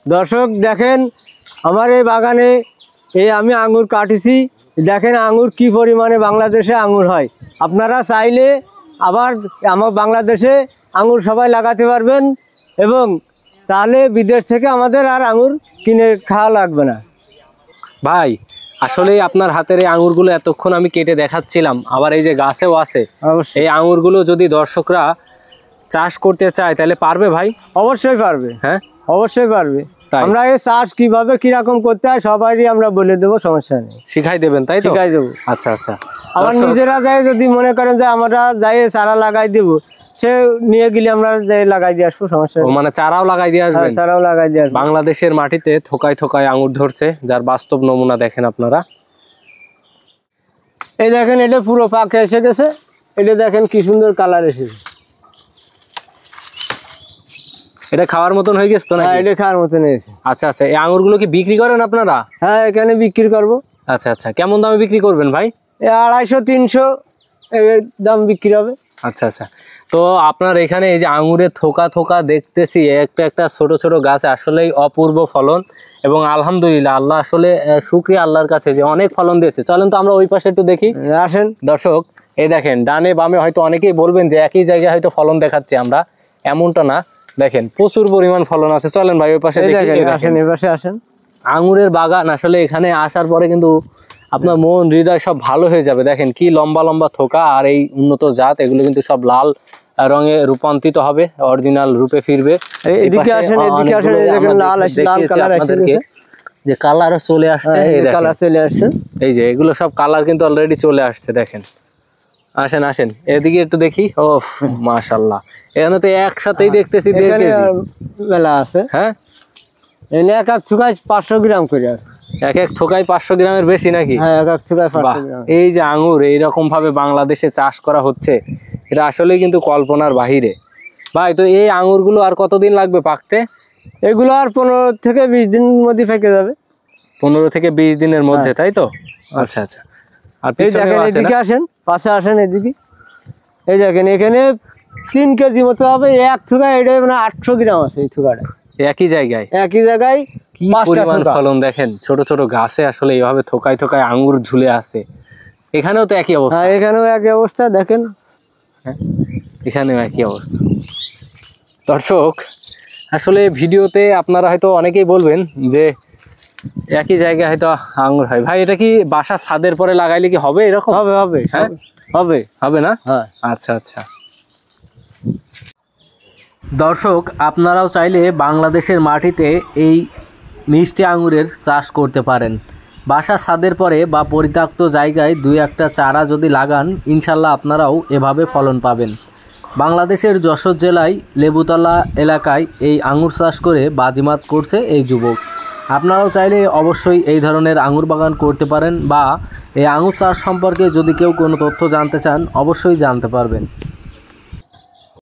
দর্শক দেখেন আমার এই বাগানে এই আমি আঙ্গুর কাটিছি, দেখেন আঙ্গুর কি পরিমাণে বাংলাদেশে আঙ্গুর হয়। আপনারা চাইলে আবার আমার বাংলাদেশে আঙ্গুর সবাই লাগাতে পারবেন এবং তাহলে বিদেশ থেকে আমাদের আর আঙ্গুর কিনে খাওয়া লাগবে না। ভাই আসলে আপনার হাতের এই আঙুরগুলো এতক্ষণ আমি কেটে দেখাচ্ছিলাম, আবার এই যে গাছেও আছে, এই আঙুরগুলো যদি দর্শকরা চাষ করতে চায় তাহলে পারবে ভাই? অবশ্যই পারবে, হ্যাঁ অবশ্যই পারবে। আমরা এই চাষ কিভাবে কিরকম করতে হয় সবারই আমরা বলে দেবো, সমস্যা নেই, শিখাই দেবেন তাই তো? শিখাই দেবো। আচ্ছা আচ্ছা, আবার নিজেরা যাই যদি মনে করেন যে আমরা যাই চারা লাগাই দেবো, সে নিয়ে গেলে আমরা যাই লাগাই দিয়ে আসবো, সমস্যা নেই। মানে চারাও লাগাই দিয়ে আসবেন? চারাও লাগাই দিয়ে আসবো। বাংলাদেশের মাটিতে থোকায় থোকায় আঙুর ধরছে, যার বাস্তব নমুনা দেখেন আপনারা। এই দেখেন এটা পুরো পাকে এসে গেছে, এটা দেখেন কি সুন্দর কালার এসেছে। এটা খাওয়ার মতন হয়ে গেছে তো না? এটা খাওয়ার মতন হয়েছে। আচ্ছা আচ্ছা, এই আঙুরগুলো কি বিক্রি করেন আপনারা? হ্যাঁ, এখানে বিক্রি করবো। আচ্ছা আচ্ছা, কেমন দামে বিক্রি করবেন ভাই? 250-300 এই দাম বিক্রি হবে। আচ্ছা আচ্ছা, তো আপনার এখানে এই যে আঙুরের থোকা থোকা দেখতেছি, একটা একটা ছোট ছোট গাছ, আসলেই অপূর্ব ফলন এবং আলহামদুলিল্লাহ, আল্লাহ আসলে শুকরিয়া আল্লাহর কাছে যে অনেক ফলন দিয়েছে। চলেন তো আমরা ওই পাশে একটু দেখি, আসেন। দর্শক এই দেখেন ডানে বামে হয়তো অনেকেই বলবেন যে একই জায়গায় হয়তো ফলন দেখাচ্ছি আমরা, এমনটা না, দেখেন প্রচুর পরিমাণ ফলন আছে। চলেন ভাই ওই পাশে দেখি। আসেন, এই পাশে আসেন। আঙুরের বাগান আসলে এখানে আসার পরে কিন্তু আপনার মন হৃদয় সব ভালো হয়ে যাবে। দেখেন কি লম্বা লম্বা থোকা, আর এই উন্নত জাত, এগুলো কিন্তু সব লাল রঙে রূপান্তরিত হবে, অরিজিনাল রূপে ফিরবে। এদিকে আসেন, এদিকে আসেন, এই দেখেন লাল কালার আসছে, যে কালারও চলে আসছে, এই কালার চলে আসছে, এই যে এগুলো সব কালার কিন্তু অলরেডি চলে আসছে। দেখেন, আসেন আসেন এদিকে একটু দেখি। ও মাশাআল্লাহ, এখানে তো একসাথেই দেখতেছি মেলা আছে। হ্যাঁ, এনে এক এক থোকায় 500 গ্রাম করে আছে। এক এক থোকায় 500 গ্রামের বেশি নাকি? হ্যাঁ, এক এক থোকায় 500 গ্রাম। এই যে আঙ্গুর এইরকম ভাবে বাংলাদেশে চাষ করা হচ্ছে, এটা আসলেই কিন্তু কল্পনার বাহিরে। ভাই তো এই আঙ্গুরগুলো আর কতদিন লাগবে পাকতে? এগুলো আর 15 থেকে 20 দিনের মধ্যে পেকে যাবে। 15 থেকে 20 দিনের মধ্যে, তাই তো? আচ্ছা আচ্ছা, আর এই দেখেন এদিকে আসেন, পাশে আসেন এদিকে। এই দেখেন এখানে 3 কেজি মতো হবে এক থোকায়, এটা মানে 800 গ্রাম আছে এই থোকাটা। একই জায়গায় কি পরিমাণ ফলন দেখেন, ছোট ছোট গাছে আসলে এইভাবে থোকায় থোকায় আঙ্গুর ঝুলে আছে। এখানেও তো একই অবস্থা? হ্যাঁ, এখানেও একই অবস্থা, দেখেন এখানেও একই অবস্থা। দর্শক আসলে ভিডিওতে আপনারা হয়তো অনেকেই বলবেন যে একই জায়গায় হয়তো আঙ্গুর হয়। ভাই এটা কি বাসা ছাদের পরে লাগাইলে কি হবে এরকম? হবে হবে, হ্যাঁ হবে, হবে না? হ্যাঁ। আচ্ছা আচ্ছা, দর্শক আপনারাও চাইলে বাংলাদেশের মাটিতে এই মিষ্টি আঙুরের চাষ করতে পারেন। বাসা ছাদের পরে বা পরিত্যক্ত জায়গায় 2-1টা চারা যদি লাগান, ইনশাল্লাহ আপনারাও এভাবে ফলন পাবেন। বাংলাদেশের যশোর জেলায় লেবুতলা এলাকায় এই আঙুর চাষ করে বাজিমাত করছে এই যুবক। আপনারাও চাইলে অবশ্যই এই ধরনের আঙুর বাগান করতে পারেন, বা এই আঙুর চাষ সম্পর্কে যদি কেউ কোনো তথ্য জানতে চান অবশ্যই জানতে পারবেন।